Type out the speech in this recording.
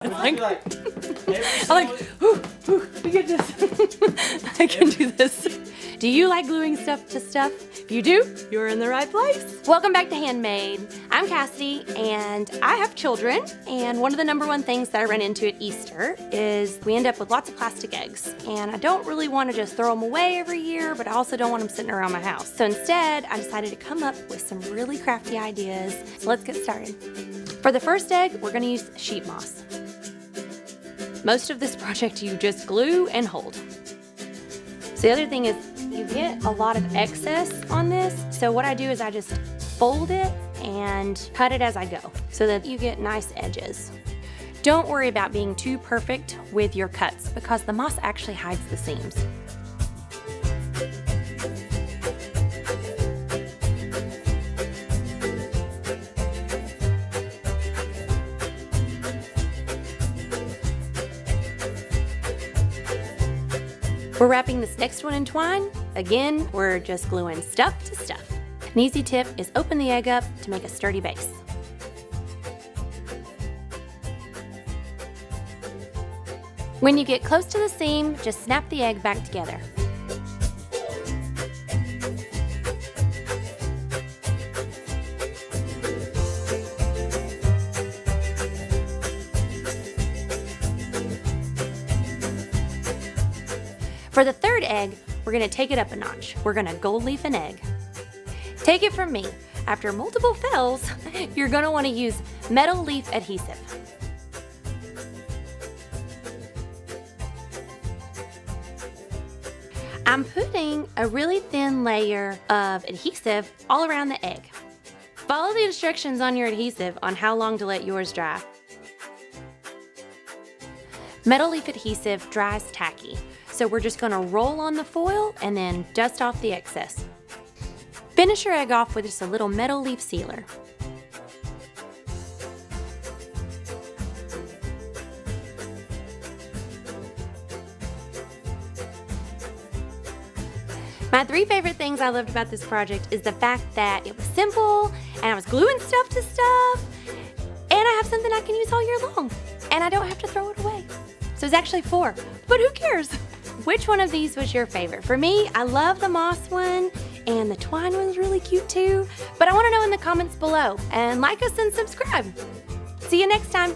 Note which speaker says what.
Speaker 1: I'm like, ooh, we get this. I can do this. Do you like gluing stuff to stuff? If you do, you're in the right place. Welcome back to Handmade. I'm Cassidy, and I have children, and one of the #1 things that I run into at Easter is we end up with lots of plastic eggs, and I don't really want to just throw them away every year, but I also don't want them sitting around my house. So instead, I decided to come up with some really crafty ideas. So let's get started. For the first egg, we're going to use sheet moss. Most of this project you just glue and hold. So the other thing is you get a lot of excess on this. So what I do is I just fold it and cut it as I go so that you get nice edges. Don't worry about being too perfect with your cuts because the moss actually hides the seams. We're wrapping this next one in twine. Again, we're just gluing stuff to stuff. An easy tip is open the egg up to make a sturdy base. When you get close to the seam, just snap the egg back together. For the third egg, we're going to take it up a notch. We're going to gold leaf an egg. Take it from me, after multiple fails, you're going to want to use metal leaf adhesive. I'm putting a really thin layer of adhesive all around the egg. Follow the instructions on your adhesive on how long to let yours dry. Metal leaf adhesive dries tacky. So we're just going to roll on the foil and then dust off the excess. Finish your egg off with just a little metal leaf sealer. My 3 favorite things I loved about this project is the fact that it was simple and I was gluing stuff to stuff and I have something I can use all year long and I don't have to throw it away. So it's actually 4, but who cares? Which one of these was your favorite? For me, I love the moss one, and the twine one's really cute too. But I want to know in the comments below, and like us and subscribe. See you next time.